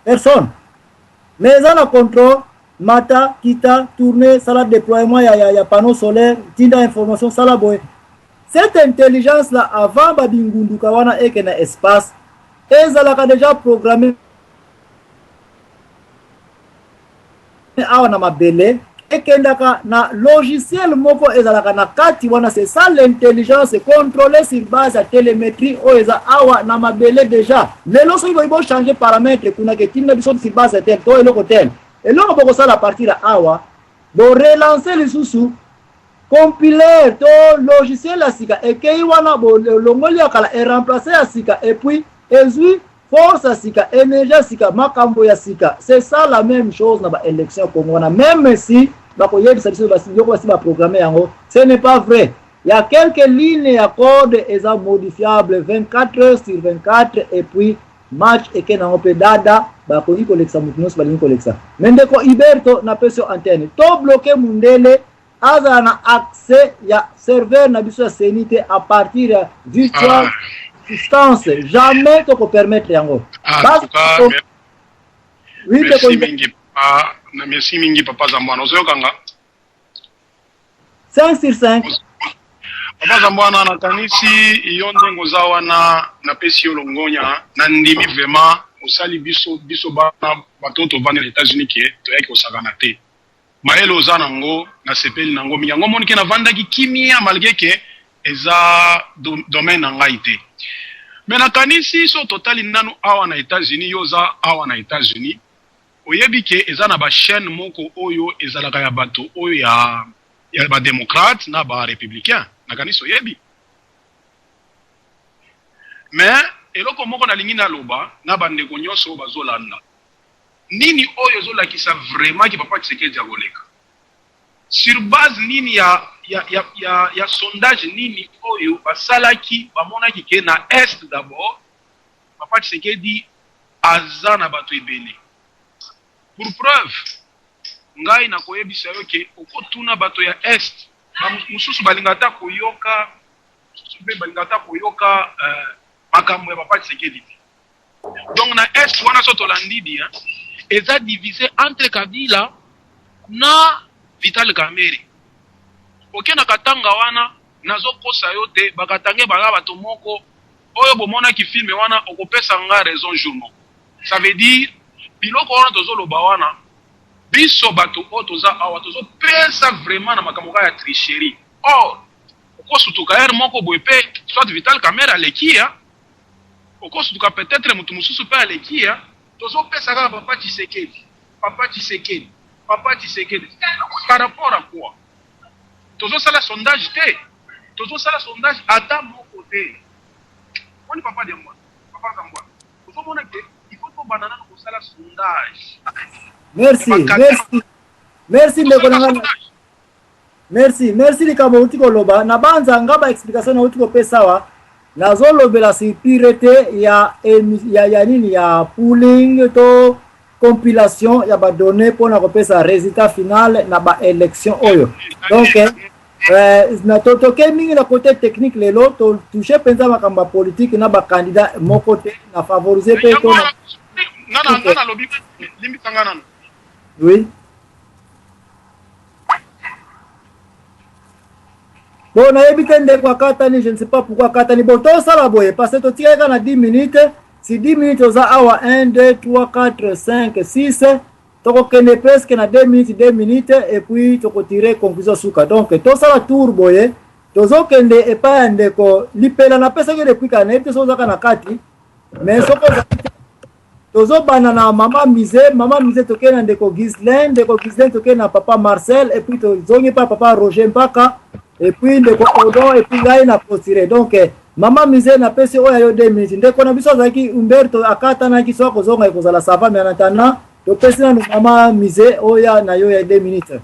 personne mais za na contrôle mata kita tourner sala déploiement ya panneau solaire tinda information sala boy. Cette intelligence là avant babingundu kawana eke na espace ezalaka déjà programmé awa na mabele ekendaka na logiciel moko ezalaka na kati wana. C'est ça l'intelligence contrôlée sur base ya télémétrie o eza awa na mabele déjà. Lelo so ibo changer paramètre kuna ke tinda biso sur base ya tel to eloko tel eloko boko sala partir awa bo relancer les sous compiler to logiciel ya sika ekei wana bo longoli ya kala e remplacer ya sika et puis ezui force ya sika énergie ya sika makambo ya sika. C'est ça la même chose na ba élection Congo wana même si bako yebisa biso basi yoko basi ba programmer yango ce n'est pas vrai. Il y a quelques lignes ya code eza modifiable 24 heures sur 24 et puis match ekena ngope dada bako iko lexa mutunos bali iko lexa mendeko Iberto na peso antenne to bloquer mundele aza na accès ya serveur na biso ya senité à partir ya virtual distance jamais to ko permettre yango oui merci mingi papa Zambwana ozokanga 5 sur 5 papa Zambwana na kanisi iyo ndengo za wana na pesi olongonya na ndimi vraiment osali biso bana batoto vana les États-Unis qui to yaki osakana te maelo oza nango na sepeli nango minyango monike na vandaki kimia malgré que eza domaine na ngai te mais na kanisi so totali nanu awa na États-Unis yoza awa na États-Unis oyebi ke eza na ba chaîne moko oyo ezalaka ya bato oyo ya ba démocrate na ba républicain na kanisi oyebi mais eloko moko na lingi na loba na bandeko nyonso bazolanda nini oyo zolakisa vraiment ki Papa Tshisekedi ya koleka sur base nini ya sondage nini oyo basalaki bamonaki ke na est d'abord Papa Tshisekedi aza na bato ebele pour preuve ngai na koyebisa yo ke okotuna bato ya est mususu balingata koyoka makambo ya Papa Tshisekedi. Donc na est wana so tolandidi eza divisé entre Kabila na Vital Kamerhe. Oke na katanga wana nazo kosa yo te bakatange banga bato moko oyo bomona ki filme wana okopesa nga raison journaux. Ça veut dire biloko wana tozoloba wana biso bato o toza awa tozo pesa vraiment na makambo ya tricherie. Or okosutuka yer moko boepe soit Vital Kamerhe alekia okosutuka peut-être mutu mususu pe alekia tozo pesa ka Papa Tshisekedi par rapport à quoi? Tozo sala sondage te. Tozo sala sondage ata mon côté. On ne peut pas dire moi. Papa Zambwana. Tozo mona ke il faut to banana ko sala sondage. Merci ndeko. Merci likabo utiko loba na banza ngaba explication na utiko pesawa. Nazo lobela si pirete ya nini ya pooling to compilation ya ba données pour na kopesa résultat final na ba élection oyo. Donc na totoke mingi na côté technique lelo to toucher penza makamba politique na ba candidat mon côté na favoriser pe to na lobby limbi tangana. Oui. Bon, na ebitende kwa katani, je ne sais pas pourquoi katani. Bon, tout ça la boye, parce que tu tires quand 10 minutes, si 10 minutes, on a awa 1, 2, 3, 4, 5, 6, tu connais presque na 2 minutes, et puis tu peux tirer conclusion souka. Donc, tout ça la tour boye, tu as kende et pas un déco, l'ipela na pesa que depuis qu'on est, tu as na kati, mais ce que tozo banana maman mise toke na ndeko Ghislaine toke na papa Marcel et puis tozongi pa papa Roger Mpaka et puis ndeko Odon et puis ngai na postire. Donc maman mise na pesi oya yo 2 minutes ndeko na biso zaki Umberto akata na kiso kozonga ekozala sava mais en attendant to pesi na maman mise oya na yo ya 2 minutes.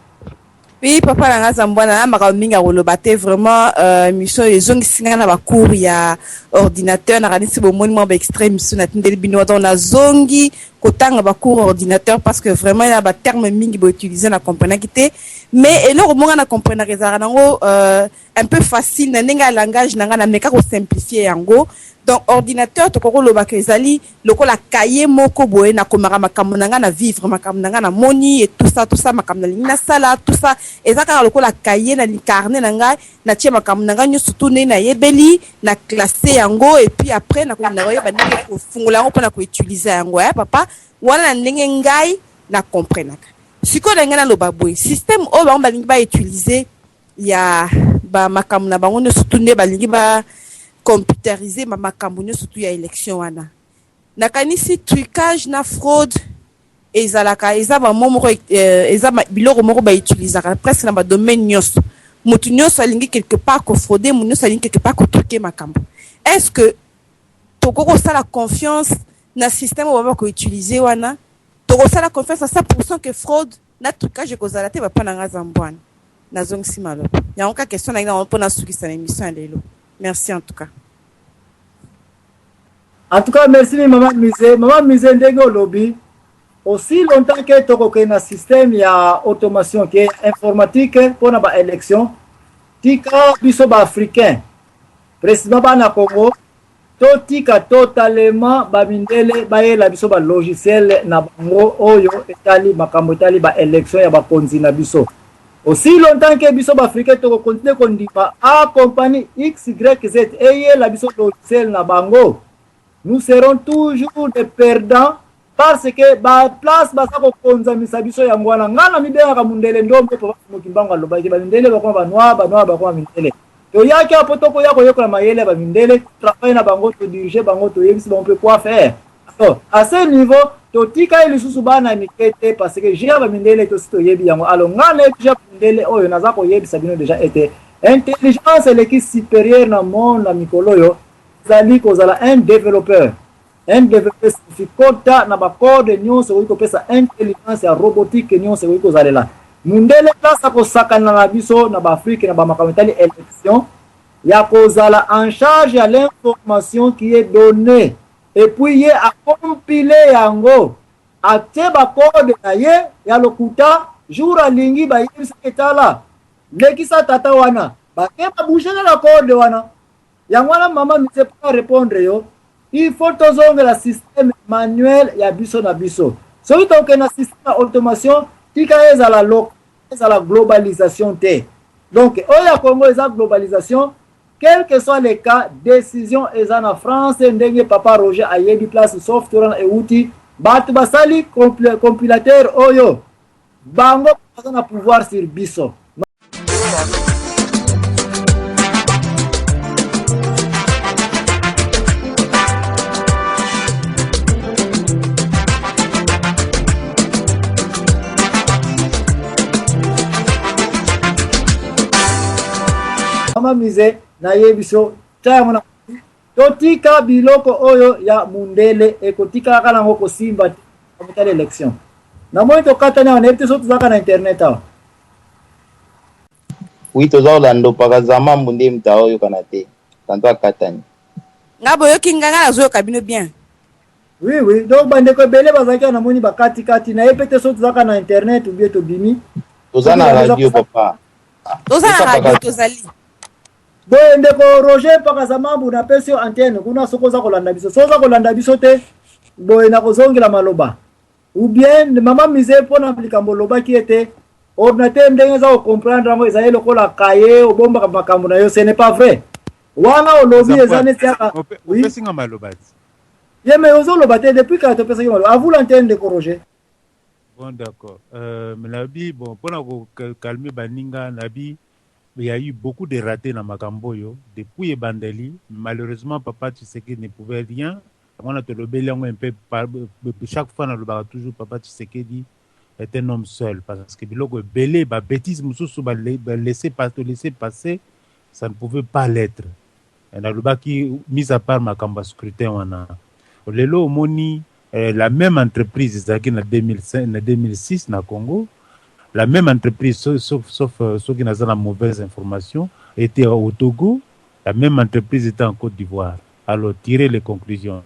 Oui, papa na ngaza mbwana na makaminga kolobate vraiment mission ezongi singa na bacours ya ordinateur na kanisi bomoni mo ba extrait mission na tindeli bino donc na zongi kotanga bacours ordinateur parce que vraiment il y a ba terme mingi bo utiliser na comprendre kité mais eloko monga na comprendre rezara nango un peu facile na nenga langage nanga na meka ko simplifier yango. Donc ordinateur to koko loba ke ezali lokola cahier moko boye na komara makambo nanga na vivre makambo nanga na moni et tout ça makambo na lingina sala tout ça ezaka lokola cahier na carnet nanga na tie makambo nanga nyo surtout na yebeli na classer yango et puis après na ko na yeba ndenge ko fungula yango pona ko utiliser yango papa wana na ndenge ngai na comprendre siko na ngana loba boye système o ba balingi ba utiliser ya ba makambo na bango nyo surtout ne balingi ba computérisé ma makambo surtout ya élection wana nakanisi trucage na fraude ezalaka ezaba momoko ezaba biloko moko ba utiliser presque na ba domaine nyonso mutu nyonso alingi quelque part ko frauder mutu nyonso alingi quelque part ko truquer makambo. Est-ce que tokoko sala confiance na système oba ko utiliser wana tokoko sala confiance à 100% que fraude na trucage ko zala te ba pana ngaza mbwana nazong simalo ya onka question na ina on pona sukisa na émission lelo. Merci en tout cas. En tout cas, merci maman Mise. Maman Mise ndenge au lobby. Aussi longtemps que toko na système ya automation qui est informatique pour na ba élection. Tika biso ba africain. Président ba na Congo. To tika totalement ba mindele ba ye la biso ba logiciel na bango oyo etali makambo etali ba élection ya ba konzi na biso. Aussi longtemps que biso africain to continue kondipa a compagnie XYZ et la biso logiciel na bango, nous serons toujours des perdants parce que ba place ba sa ko konza misa biso ya ngwana ngana mibea ka mundele ndombe po mukimbango aloba ke ba mindele ba ko ba ko mindele to yaki apotoko yako yokola mayele ba mindele travail na bango to diriger bango to yebisi ba on peut quoi faire. Alors à ce niveau totika ili susu bana mikete parce que j'ai ba mindele to sito yebi yango alors ngana j'ai mindele oyo naza ko yebi sabino déjà été intelligence l'équipe supérieure na monde na mikoloyo zali ko zala un développeur sifikota na ba code nyonso ko pesa intelligence ya robotique nyonso ko zalela mundele plasa ko sakana na biso na ba Afrique na ba makamitali élection ya ko zala en charge ya l'information qui est donnée. Et puis ye a compilé yango ate ba code na ye ya lokuta jour alingi ba yibisa etala lekisa tata wana ba ke ba bouger la code wana yango wana mama mi sait pas répondre yo il faut tozonga la système manuel ya biso na biso so ito ke na système automation tika ezala la globalisation te donc oya Congo eza globalisation. Quel que soit les cas, décision est en France, ndenge papa Roger ayebi place software et outil, bat basali compilateur oyo. Bango na pouvoir sur biso. Mama Mise na yebiso tayamona totika biloko oyo ya mundele ekotika kala ngoko simba amutale election na moi to katanya on était surtout zaka na internet awa oui to za lando pakazama munde mta oyo kana te tanto katanya ngabo yo kinganga zo kabino bien oui donc bande ko bele bazaka na moni bakati kati na epete surtout zaka na internet ou bien to bimi to za na radio papa to za na radio to zali boye ndeko Roger pakazama bu na pesio antenne kuna sokoza kolanda biso soza kolanda biso te boye na kozongela maloba ou bien mama Mise pona likambo loba qui était ordinateur ndenge za comprendre ngo ezali lokola cahier obomba makambo na yo, ce n'est pas vrai. Wana olobi ezane tiaka oui pesinga malobati yeme ozo lobate depuis quand tu pesinga malo à vous l'antenne de corriger. Bon d'accord, mais nabi bon pour ko calmer baninga nabi il y a eu beaucoup de ratés dans Makamboyo depuis Bandeli. Malheureusement papa Tshisekedi ne pouvait rien. On a te le bélion un peu chaque fois on le toujours papa Tshisekedi est un homme seul parce que biloko belé ba bêtise mususu ba laisser passer, ça ne pouvait pas l'être. Et dans le bas qui mis à part Makamba scrutin wana lelo moni la même entreprise zaki na 2005 na 2006 na Congo, la même entreprise sauf ceux qui n'ont la mauvaise information était au Togo, la même entreprise était en Côte d'Ivoire. Alors tirer les conclusions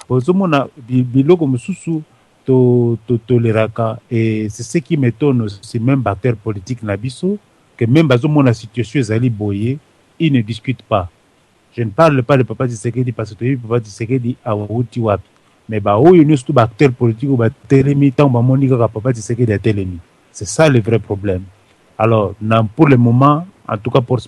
ozomona biloko mususu to toleraka, et c'est ce qui m'étonne aussi même acteurs politiques na biso que même bazomona situation ezali boye, ils ne discutent pas. Je ne parle pas de papa Tshisekedi parce que papa Tshisekedi a outi wapi, mais ba oyo nyonso to ba acteur politique ba telemi tant ba moni kaka papa Tshisekedi a telemi. C'est ça le vrai problème. Alors pour le moment, en tout cas pour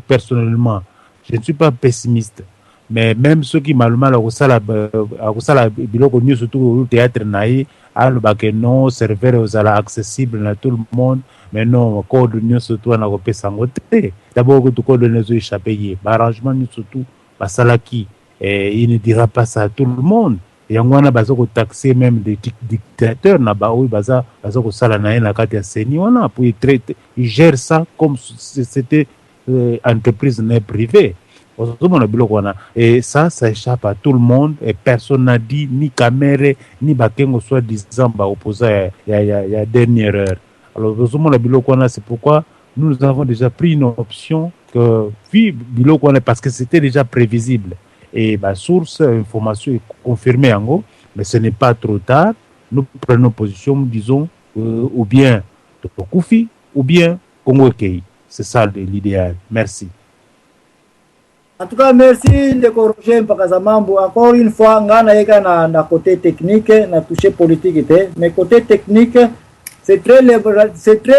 personnellement, je ne suis pas pessimiste, mais même ceux qui malheureusement a kosala biloko nyonso surtout au théâtre naï aloba que non serveur ozala accessible à tout le monde, mais non code nyonso surtout na kopesa ngo te. D'abord que tout code nezo échappé ye ba arrangement nyonso surtout basalaki, et il ne dira pas ça à tout le monde. Yango wana bazo ko taxer même des dictateurs na ba oyo bazo ko sala na ye na kati ya seni wana pour il gère ça comme si c'était entreprise privée. Et ça échappe à tout le monde, et personne n'a dit, ni Kamere, ni Bakengo soit disant opposé il y a dernière heure. Alors, c'est pourquoi nous avons déjà pris une option que, puis, parce que c'était déjà prévisible. Et source, information est confirmée en gros, mais ce n'est pas trop tard. Nous prenons position, nous disons, ou bien Koufi, ou bien Congo Kei. C'est ça l'idéal. Merci. En tout cas, merci de corriger Mpakazamambo. Encore une fois, ngana yeka na côté technique, na touché politique, mais côté technique, c'est très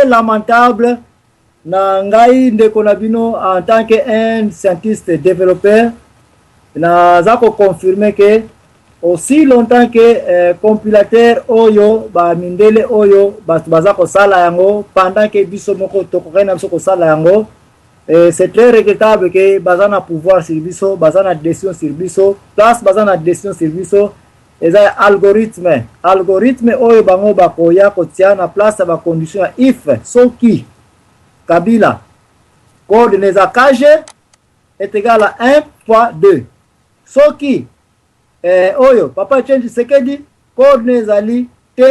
lamentable. Na ngai ndeko na bino en tant qu'un scientiste développeur, na zako confirmer que aussi longtemps que compilateur oyo ba mindele oyo bazako sala yango pendant que biso moko tokokena biso ko sala yango. C'est très regrettable que bazana pouvoir sur biso, bazana décision sur biso, place bazana décision sur biso, et ça algorithme oyo bango bakoya kotia na place ba condition if soki Kabila code neza kage est égal à 1 fois 2. Soki oyo papa change Tshisekedi code nezali t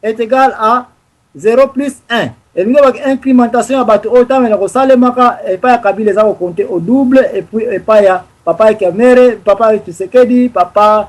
est égal à 0 plus 1. Et nous avons une incrémentation à battre autant, mais nous avons pas Kabila les compter au double, et puis pas ya papa Kamere, papa Tshisekedi, papa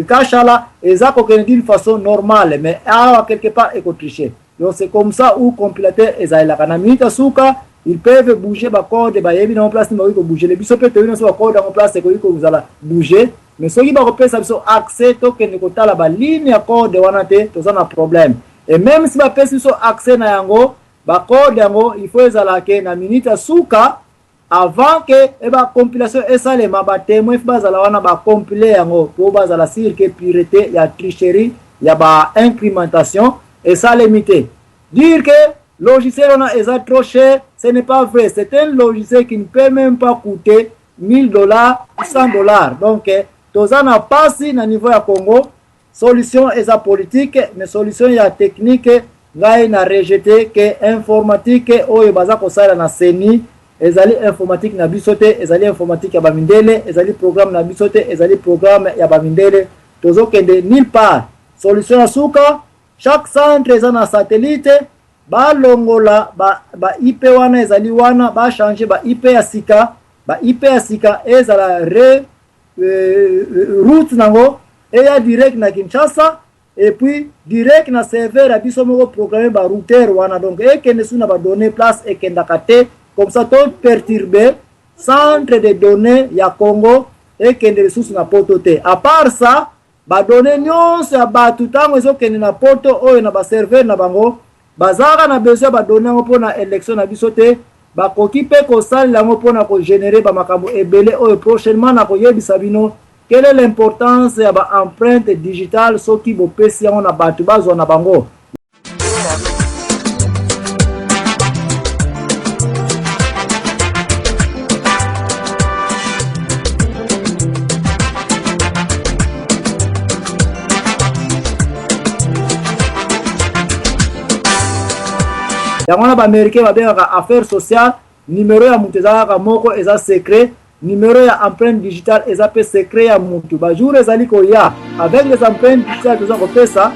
Kachala, et ça d'une façon normale, mais à quelque part est triché. Donc c'est comme ça où compilateur et ça la kanamita souka, ils peuvent bouger ba code ba yebi en place ni ko bouger les biso peut tenir sur code en place que vous allez bouger, mais ceux qui va repérer ça accès to que ne kota la ba ligne à code wana te to ça na problème. Et même si ba pesi so accès na yango ba code yango il faut ezalaka na minute souka avant que compilation esalema ba témoin bazala wana ba compiler yango pour bazala sur que pureté ya tricherie ya ba incrémentation et ça limité. Dire que logiciel on a trop cher, ce n'est pas vrai. C'est un logiciel qui ne peut même pas coûter $1000 ou $100. Donc tozana passi na niveau ya Congo, solution est politique, mais solution ya technique ngai na rejeté que informatique oyo baza kosala na seni ezali informatique na bisote, ezali informatique ya bamindele, ezali programme na bisote, ezali programme ya bamindele, tozokende nulle part. Solution ya suka, chaque centre eza na satellite, ba longola ba IP wana ezali wana, ba changer ba IP ya sika ezala route nango eya direct na Kinshasa, et puis direct na serveur à biso moko programmer ba routeur wana, donc et que ne suna ba donner place et que ndakate comme ça tout perturber centre de données ya Congo et que ne ressources na poto te. À part ça ba données nyonso ya ba tutango ezo kende na poto oyo na ba serveur na bango bazaka na besoin badonner yango mpona élection na biso te bakoki mpe kosalela yango mpona kogénere bamakambo ebele oyo prochainement na koyebisa bino quelle est l'importance ya baempreinte digitale soki bopesi yango na bato bazwa na bango. yango na baaméricain babengaka affaire sociale numéro ya mutu ezalaka moko eza secret numéro ya empreinte digitale eza mpe secret ya mutu bajour ezali koya avec les empreintes digitales toza kopesa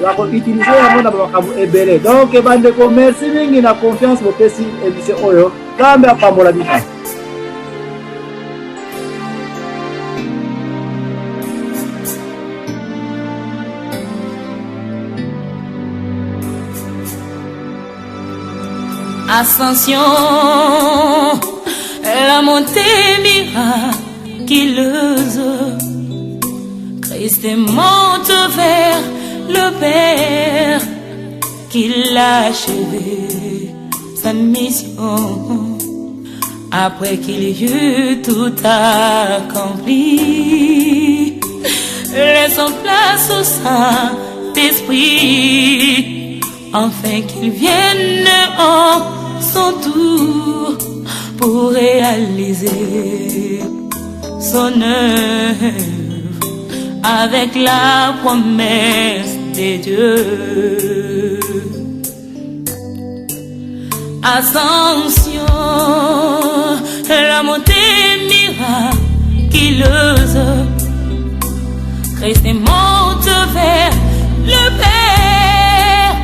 bakoutilize yango na bamakambo ebele donc bandeko merci mingi na confiance bopesi émission oyo nzambe apambola bino. Ascension, la montée miraculeuse. Christ monte vers le Père, qu'il a achevé sa mission. Après qu'il eut tout accompli, laissons place au Saint-Esprit, afin qu'il vienne en son tour pour réaliser son œuvre avec la promesse de Dieu. Ascension, la montée miraculeuse. Christ monte vers le Père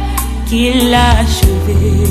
qu'il a achevé.